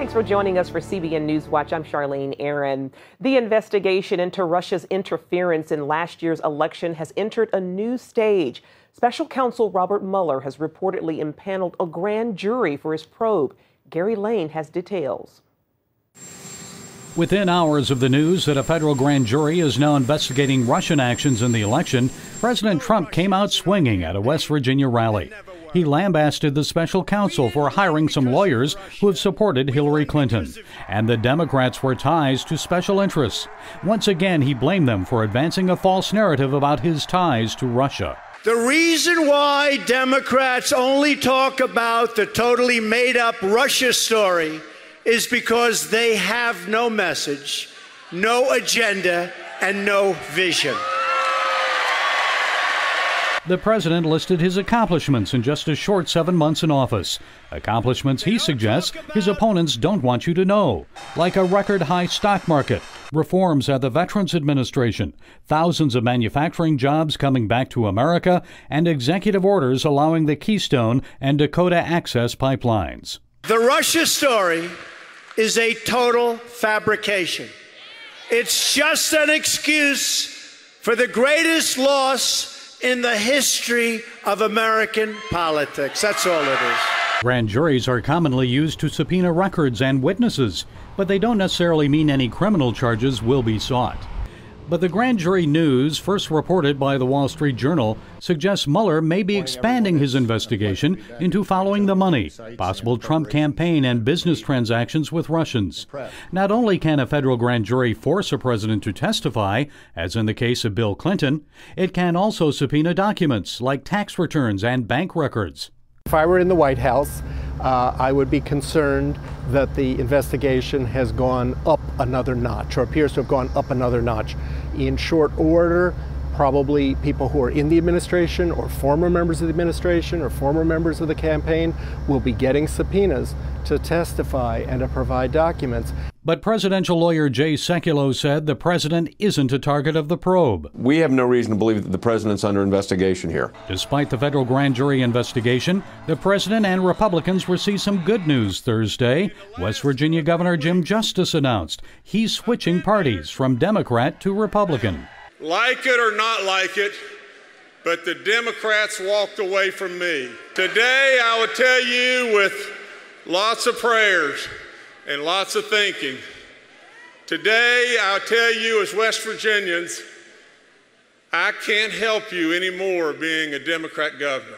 Thanks for joining us for CBN NewsWatch. I'm Charlene Aaron. The investigation into Russia's interference in last year's election has entered a new stage. Special counsel Robert Mueller has reportedly impaneled a grand jury for his probe. Gary Lane has details. Within hours of the news that a federal grand jury is now investigating Russian actions in the election, President Trump came out swinging at a West Virginia rally. He lambasted the special counsel for hiring some lawyers who have supported Hillary Clinton, and the Democrats were ties to special interests. Once again, he blamed them for advancing a false narrative about his ties to Russia. The reason why Democrats only talk about the totally made-up Russia story is because they have no message, no agenda, and no vision. The president listed his accomplishments in just a short 7 months in office. Accomplishments he suggests his opponents don't want you to know, like a record-high stock market, reforms at the Veterans Administration, thousands of manufacturing jobs coming back to America, and executive orders allowing the Keystone and Dakota Access pipelines. The Russia story is a total fabrication. It's just an excuse for the greatest loss in the history of American politics. That's all it is. Grand juries are commonly used to subpoena records and witnesses, but they don't necessarily mean any criminal charges will be sought. But the grand jury news, first reported by the Wall Street Journal, suggests Mueller may be expanding his investigation into following the money, possible Trump campaign and business transactions with Russians. Not only can a federal grand jury force a president to testify, as in the case of Bill Clinton, it can also subpoena documents like tax returns and bank records. If I were in the White House, I would be concerned that the investigation has gone up another notch, or appears to have gone up another notch. In short order, probably people who are in the administration or former members of the administration or former members of the campaign will be getting subpoenas to testify and to provide documents. But presidential lawyer Jay Sekulow said the president isn't a target of the probe. We have no reason to believe that the president's under investigation here. Despite the federal grand jury investigation, the president and Republicans received some good news Thursday. West Virginia Governor Jim Justice announced he's switching parties from Democrat to Republican. Like it or not like it, but the Democrats walked away from me. Today, I would tell you with lots of prayers and lots of thinking. Today, I'll tell you as West Virginians, I can't help you anymore being a Democrat governor.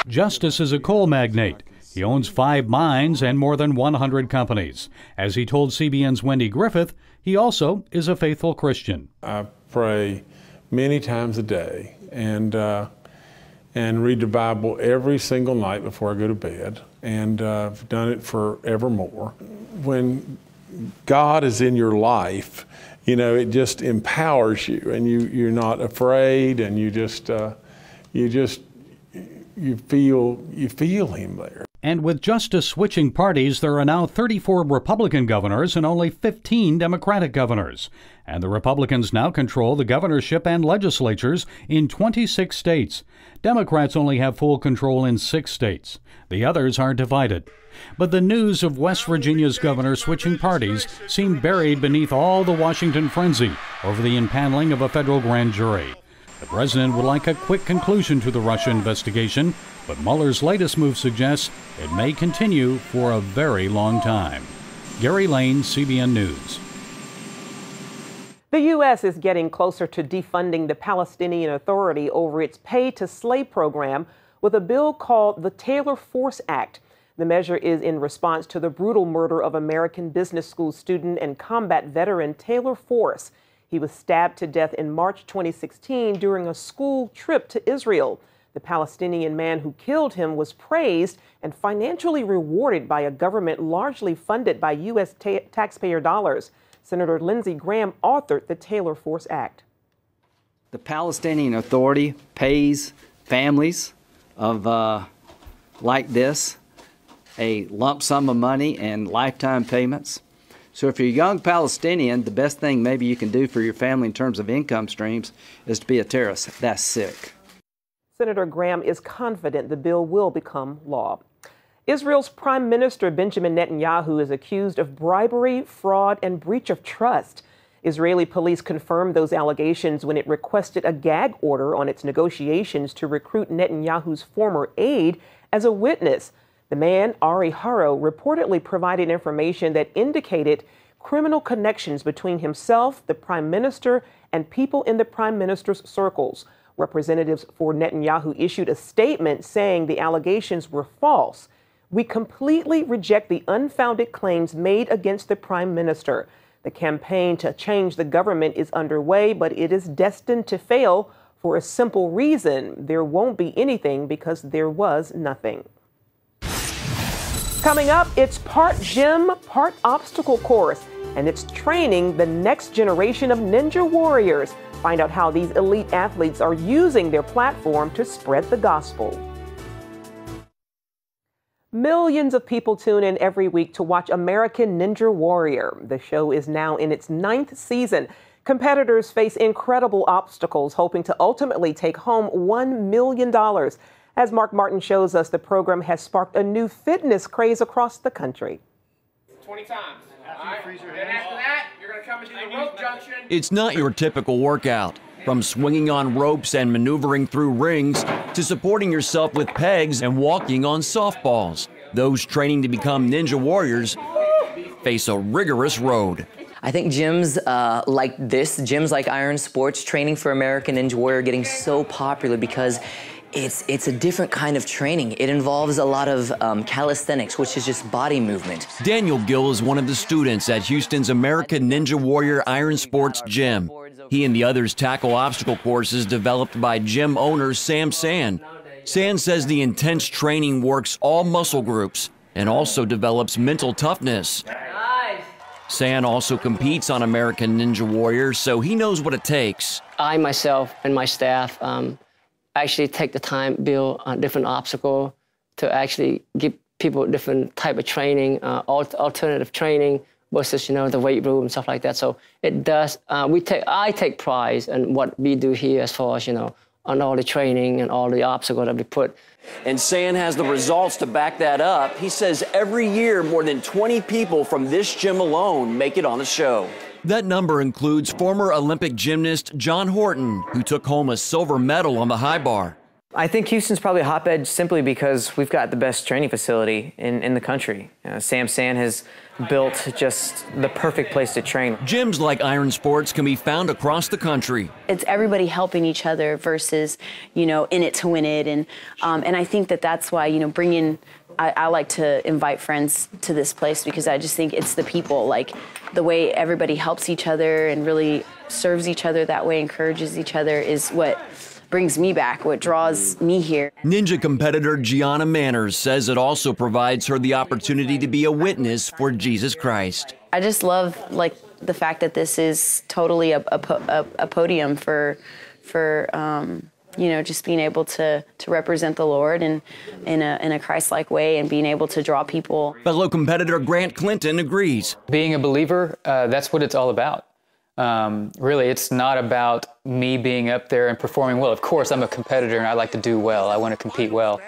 Justice is a coal magnate. He owns 5 mines and more than 100 companies. As he told CBN's Wendy Griffith, he also is a faithful Christian. I pray many times a day and read the Bible every single night before I go to bed, and I've done it forevermore. When God is in your life, you know, it just empowers you, and you're not afraid, and you feel Him there. And with Justice switching parties, there are now 34 Republican governors and only 15 Democratic governors. And the Republicans now control the governorship and legislatures in 26 states. Democrats only have full control in 6 states. The others are divided. But the news of West Virginia's governor switching parties seemed buried beneath all the Washington frenzy over the impaneling of a federal grand jury. The president would like a quick conclusion to the Russia investigation, but Mueller's latest move suggests it may continue for a very long time. Gary Lane, CBN News. The U.S. is getting closer to defunding the Palestinian Authority over its pay-to-slay program with a bill called the Taylor Force Act. The measure is in response to the brutal murder of American Business School student and combat veteran Taylor Force. He was stabbed to death in March 2016 during a school trip to Israel. The Palestinian man who killed him was praised and financially rewarded by a government largely funded by U.S. taxpayer dollars. Senator Lindsey Graham authored the Taylor Force Act. The Palestinian Authority pays families of like this a lump sum of money and lifetime payments. So if you're a young Palestinian, the best thing maybe you can do for your family in terms of income streams is to be a terrorist. That's sick. Senator Graham is confident the bill will become law. Israel's Prime Minister Benjamin Netanyahu is accused of bribery, fraud, and breach of trust. Israeli police confirmed those allegations when it requested a gag order on its negotiations to recruit Netanyahu's former aide as a witness. The man, Ari Haro, reportedly provided information that indicated criminal connections between himself, the prime minister, and people in the prime minister's circles. Representatives for Netanyahu issued a statement saying the allegations were false. We completely reject the unfounded claims made against the prime minister. The campaign to change the government is underway, but it is destined to fail for a simple reason. There won't be anything because there was nothing. Coming up, it's part gym, part obstacle course, and it's training the next generation of ninja warriors. Find out how these elite athletes are using their platform to spread the gospel. Millions of people tune in every week to watch American Ninja Warrior. The show is now in its 9th season. Competitors face incredible obstacles, hoping to ultimately take home $1 million. As Mark Martin shows us, the program has sparked a new fitness craze across the country. 20 times. All right. And after that, you're going to come into the rope junction. It's not your typical workout. From swinging on ropes and maneuvering through rings to supporting yourself with pegs and walking on softballs. Those training to become ninja warriors face a rigorous road. I think gyms like this, gyms like Iron Sports, training for American Ninja Warrior, getting so popular because it's a different kind of training. It involves a lot of calisthenics, which is just body movement. Daniel Gill is one of the students at Houston's American Ninja Warrior Iron Sports Gym. He and the others tackle obstacle courses developed by gym owner Sam San. San says the intense training works all muscle groups and also develops mental toughness. San also competes on American Ninja Warrior, so he knows what it takes. I myself and my staff actually take the time, build a different obstacle to actually give people different type of training, alternative training versus, the weight room and stuff like that. So it does, I take pride in what we do here as far as, on all the training and all the obstacles that we put. And San has the results to back that up. He says every year more than 20 people from this gym alone make it on the show. That number includes former Olympic gymnast John Horton, who took home a silver medal on the high bar. I think Houston's probably a hotbed simply because we've got the best training facility in the country. Sam San has built just the perfect place to train. Gyms like Iron Sports can be found across the country. It's everybody helping each other versus, in it to win it. And I think that's why, I like to invite friends to this place because I just think it's the people, like the way everybody helps each other and really serves each other that way, encourages each other is what brings me back, what draws me here. Ninja competitor Gianna Manners says it also provides her the opportunity to be a witness for Jesus Christ. I just love the fact that this is totally a podium for just being able to represent the Lord in a Christ-like way and being able to draw people. Fellow competitor Grant Clinton agrees. Being a believer, that's what it's all about. Really, it's not about me being up there and performing well. Of course, I'm a competitor and I like to do well. I want to compete well.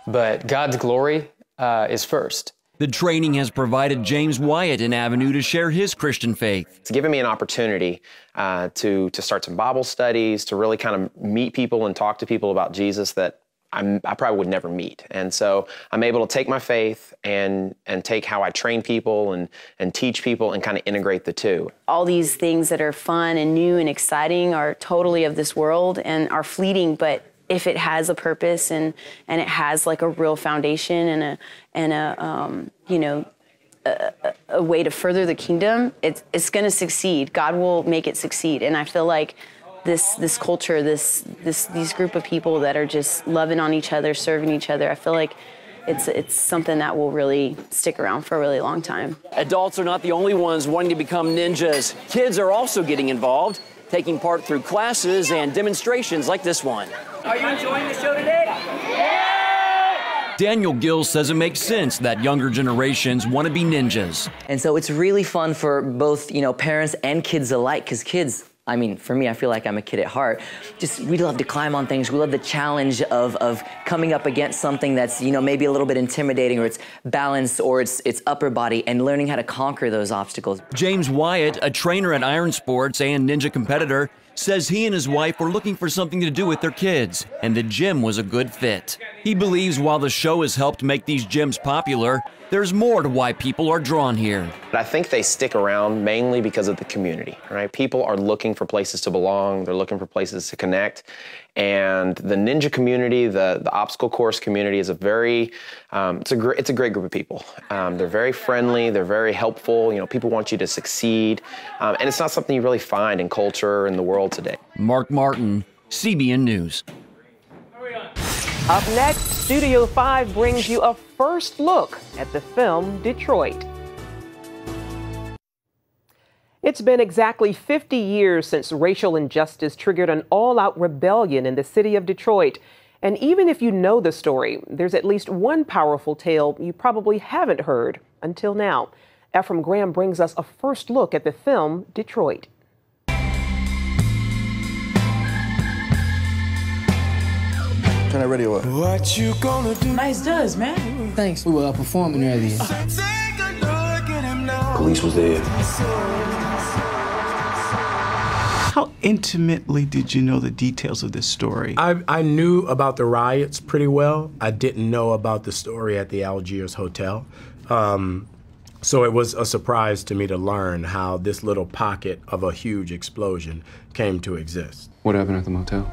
But God's glory is first. The training has provided James Wyatt an avenue to share his Christian faith. It's given me an opportunity to start some Bible studies, to really kind of meet people and talk to people about Jesus that I probably would never meet. And so I'm able to take my faith and take how I train people and teach people and kind of integrate the two. All these things that are fun and new and exciting are totally of this world and are fleeting, but if it has a purpose and it has a real foundation and a way to further the kingdom, it's going to succeed. God will make it succeed. And I feel like this culture, these group of people that are just loving on each other, serving each other, I feel like it's something that will really stick around for a really long time. Adults are not the only ones wanting to become ninjas. Kids are also getting involved, taking part through classes and demonstrations like this one. Are you enjoying the show today? Yeah! Daniel Gill says it makes sense that younger generations want to be ninjas. And so it's really fun for both, parents and kids alike, because kids, I mean, for me, I feel like I'm a kid at heart. Just, we love to climb on things. We love the challenge of coming up against something that's, you know, maybe a little bit intimidating, or it's balance, or it's upper body, and learning how to conquer those obstacles. James Wyatt, a trainer at Iron Sports and Ninja competitor, says he and his wife were looking for something to do with their kids, and the gym was a good fit. He believes while the show has helped make these gyms popular, there's more to why people are drawn here. I think they stick around mainly because of the community, right? People are looking for places to belong. They're looking for places to connect. And the ninja community, the obstacle course community is a very, it's a great group of people. They're very friendly. They're very helpful. You know, people want you to succeed. And it's not something you really find in culture in the world today. Mark Martin, CBN News. Up next, Studio 5 brings you a first look at the film Detroit. It's been exactly 50 years since racial injustice triggered an all-out rebellion in the city of Detroit. And even if you know the story, there's at least one powerful tale you probably haven't heard until now. Ephraim Graham brings us a first look at the film Detroit. Turn that radio up. What you gonna do? Nice does, man. Thanks. We were performing earlier. Police was there. How intimately did you know the details of this story? I knew about the riots pretty well. I didn't know about the story at the Algiers Hotel. So it was a surprise to me to learn how this little pocket of a huge explosion came to exist. What happened at the motel?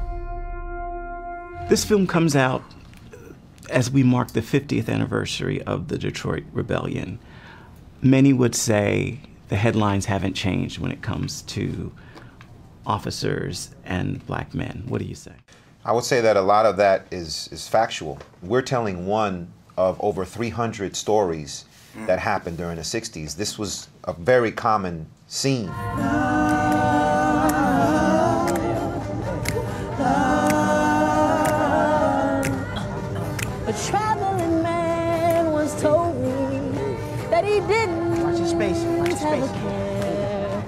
This film comes out as we mark the 50th anniversary of the Detroit Rebellion. Many would say the headlines haven't changed when it comes to officers and black men. What do you say? I would say that a lot of that is factual. We're telling one of over 300 stories that happened during the 60s. This was a very common scene. A traveling man once told me that he didn't have a care,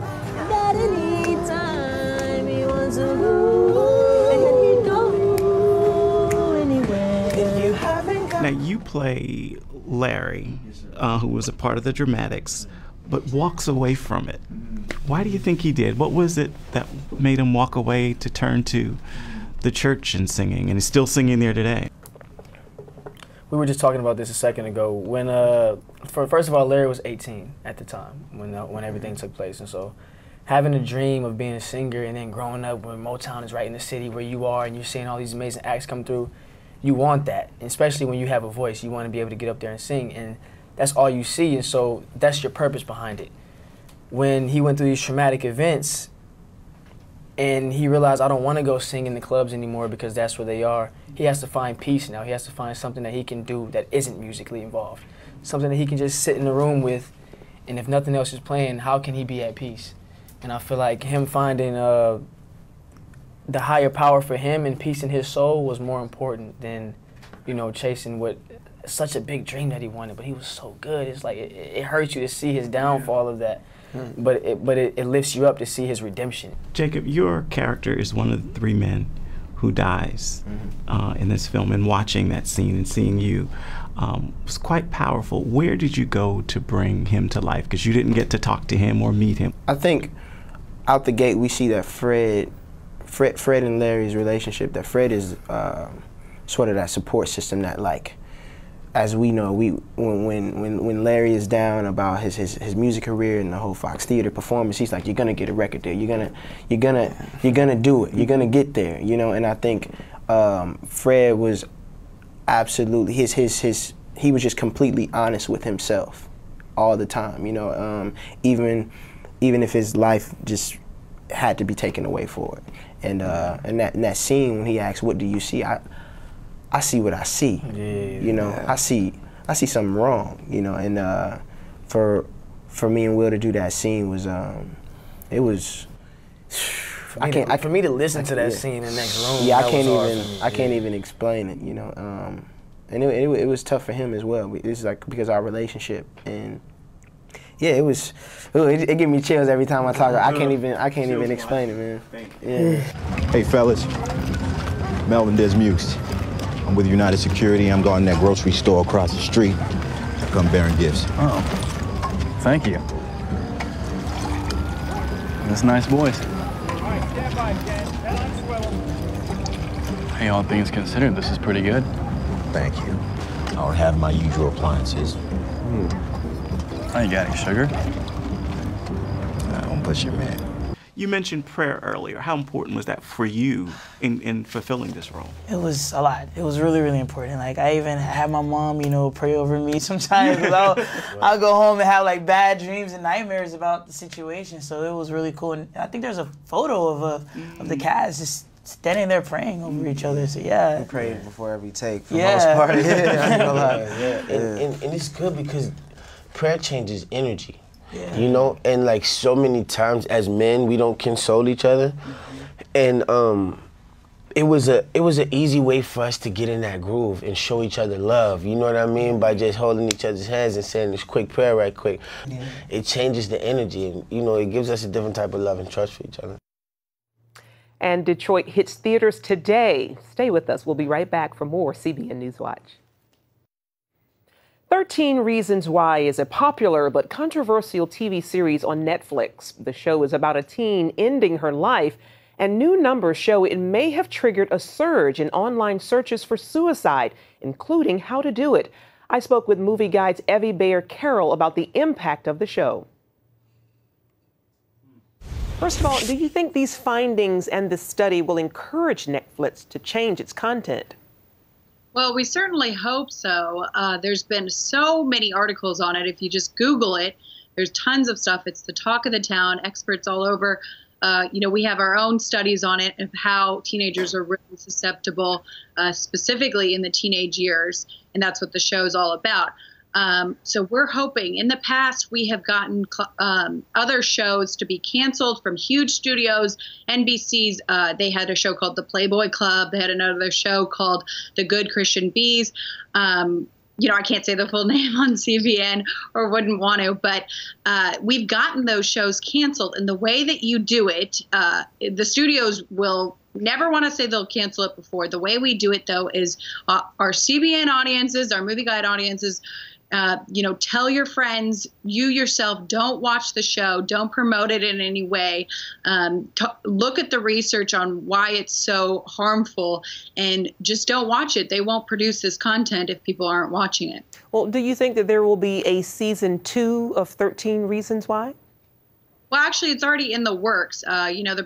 that any time he wants to move, and he'd go anywhere. Now you play Larry, who was a part of the dramatics, but walks away from it. Why do you think he did? What was it that made him walk away to turn to the church and singing, and he's still singing there today? We were just talking about this a second ago. When, first of all, Larry was 18 at the time when everything took place, and so having a dream of being a singer and then growing up when Motown is right in the city where you are and you're seeing all these amazing acts come through, you want that, and especially when you have a voice. You want to be able to get up there and sing, and that's all you see, and so that's your purpose behind it. When he went through these traumatic events and he realized, I don't want to go sing in the clubs anymore because that's where they are, he has to find peace now. He has to find something that he can do that isn't musically involved, something that he can just sit in the room with, and if nothing else is playing, how can he be at peace? And I feel like him finding the higher power for him and peace in his soul was more important than, you know, chasing what such a big dream that he wanted. But he was so good. It's like it hurts you to see his downfall of that, but it lifts you up to see his redemption. Jacob, your character is one of the three men who dies in this film, and watching that scene and seeing you was quite powerful. Where did you go to bring him to life? Because you didn't get to talk to him or meet him. I think out the gate we see that Fred and Larry's relationship, that Fred is sort of that support system that, like, as we know, when Larry is down about his music career and the whole Fox Theater performance, he's like, you're gonna get a record deal, you're gonna do it, you're gonna get there, you know. And I think Fred was absolutely he was just completely honest with himself all the time, you know. Even if his life just had to be taken away for it, and that scene when he asks, "What do you see?" I see what I see, you know. I see something wrong, you know. And for me and Will to do that scene was it was. For me to listen to that scene in the next room. Yeah, I can't even explain it, you know. And it was tough for him as well. It's like because our relationship, and Yeah, it gave me chills every time I talk. I can't even explain it, man. Yeah. Hey, fellas. Melvin Desmukes. I'm with United Security. I'm guarding that grocery store across the street. I come bearing gifts. Oh, thank you. That's nice boys. Hey, all things considered, this is pretty good. Thank you. I don't have my usual appliances. I ain't got any sugar. I don't push your man. You mentioned prayer earlier. How important was that for you in fulfilling this role? It was a lot. It was really, really important. Like, I even had my mom, you know, pray over me sometimes. I'll go home and have like bad dreams and nightmares about the situation. So it was really cool. And I think there's a photo of the cast just standing there praying over each other. So yeah. We prayed before every take for the most part. And it's good because prayer changes energy. Yeah. You know, and like so many times as men, we don't console each other, and it was an easy way for us to get in that groove and show each other love. You know what I mean? By just holding each other's hands and saying this quick prayer right quick. Yeah. It changes the energy, and you know, it gives us a different type of love and trust for each other. And Detroit hits theaters today. Stay with us. We'll be right back for more CBN NewsWatch. 13 Reasons Why is a popular but controversial TV series on Netflix. The show is about a teen ending her life, and new numbers show it may have triggered a surge in online searches for suicide, including how to do it. I spoke with Movie Guide's Evie Bayer-Carroll about the impact of the show. First of all, do you think these findings and this study will encourage Netflix to change its content? Well, we certainly hope so. There's been so many articles on it. If you just Google it, there's tons of stuff. It's the talk of the town, experts all over. You know, we have our own studies on it of how teenagers are really susceptible, specifically in the teenage years. And that's what the show is all about. So we're hoping. In the past, we have gotten other shows to be canceled from huge studios. NBC's, they had a show called The Playboy Club. They had another show called The Good Christian Bees. You know, I can't say the full name on CBN or wouldn't want to, but we've gotten those shows canceled. And the way that you do it, the studios will never want to say they'll cancel it before. The way we do it, though, is our CBN audiences, our Movie Guide audiences, you know, tell your friends, you yourself, don't watch the show, don't promote it in any way. Look at the research on why it's so harmful and just don't watch it. They won't produce this content if people aren't watching it. Well, do you think that there will be a season 2 of 13 Reasons Why? Well, actually, it's already in the works. You know,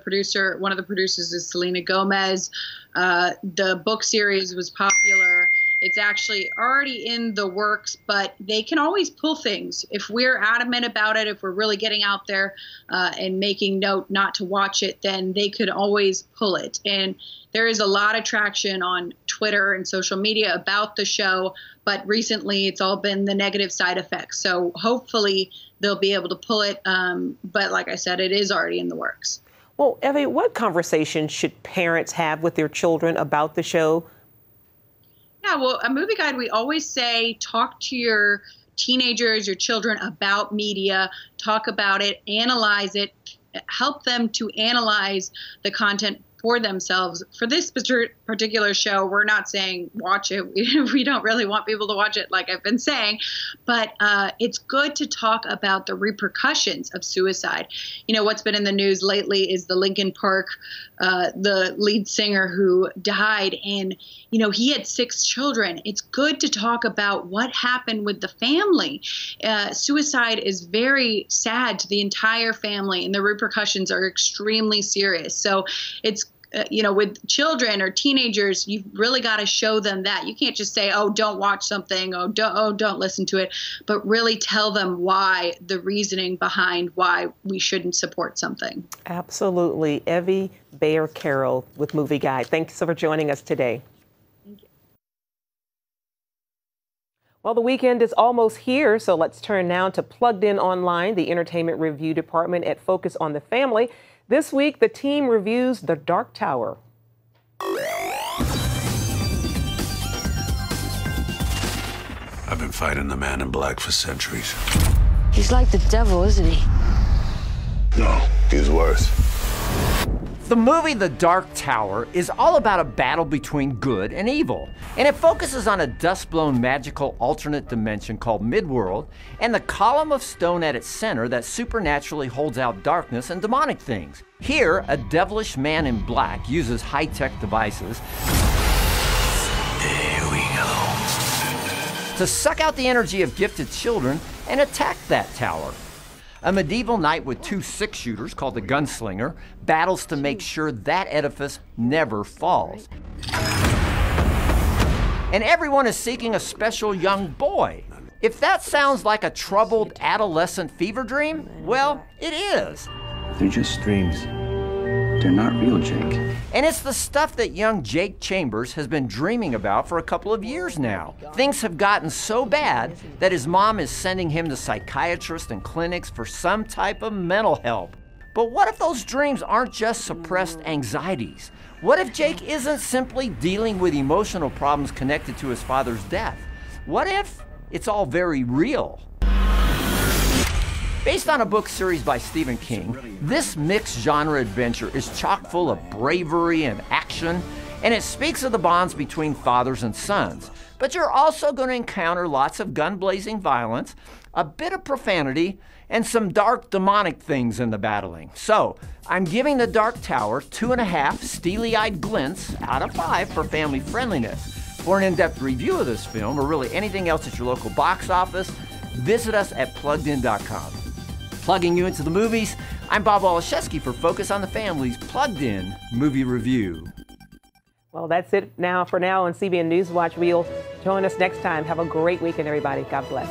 one of the producers is Selena Gomez. The book series was popular. It's actually already in the works, but they can always pull things. If we're adamant about it, if we're really getting out there and making note not to watch it, then they could always pull it. And there is a lot of traction on Twitter and social media about the show, but recently it's all been the negative side effects. So hopefully they'll be able to pull it. But like I said, it is already in the works. Well, Evie, what conversation should parents have with their children about the show? Yeah, well, a Movie Guide, we always say talk to your teenagers, your children about media, talk about it, analyze it, help them to analyze the content for themselves. For this particular show, we're not saying watch it. We don't really want people to watch it, like I've been saying, but it's good to talk about the repercussions of suicide. You know, what's been in the news lately is the Linkin Park, the lead singer who died, and, you know, he had 6 children. It's good to talk about what happened with the family. Suicide is very sad to the entire family, and the repercussions are extremely serious. So it's you know, with children or teenagers, you've really got to show them that. You can't just say, oh, don't watch something, oh, don't listen to it, but really tell them why, the reasoning behind why we shouldn't support something. Absolutely. Evie Bayer-Carroll with Movie Guide. Thanks for joining us today. Thank you. Well, the weekend is almost here, so let's turn now to Plugged In Online, the entertainment review department at Focus on the Family. This week, the team reviews The Dark Tower. I've been fighting the man in black for centuries. He's like the devil, isn't he? No, he's worse. The movie The Dark Tower is all about a battle between good and evil, and it focuses on a dust-blown magical alternate dimension called Midworld and the column of stone at its center that supernaturally holds out darkness and demonic things. Here, a devilish man in black uses high-tech devices to suck out the energy of gifted children and attack that tower. A medieval knight with 2 6-shooters called the Gunslinger battles to make sure that edifice never falls. And everyone is seeking a special young boy. If that sounds like a troubled adolescent fever dream, well, it is. They're just dreams. They're not real, Jake. And it's the stuff that young Jake Chambers has been dreaming about for a couple of years now. Things have gotten so bad that his mom is sending him to psychiatrists and clinics for some type of mental help. But what if those dreams aren't just suppressed anxieties? What if Jake isn't simply dealing with emotional problems connected to his father's death? What if it's all very real? Based on a book series by Stephen King, this mixed genre adventure is chock full of bravery and action, and it speaks of the bonds between fathers and sons. But you're also going to encounter lots of gun-blazing violence, a bit of profanity, and some dark demonic things in the battling. So, I'm giving The Dark Tower 2.5 steely-eyed glints out of 5 for family friendliness. For an in-depth review of this film, or really anything else at your local box office, visit us at pluggedin.com. Plugging you into the movies, I'm Bob Waliszewski for Focus on the Family's Plugged In Movie Review. Well, that's it for now on CBN NewsWatch. We'll join us next time. Have a great weekend, everybody. God bless.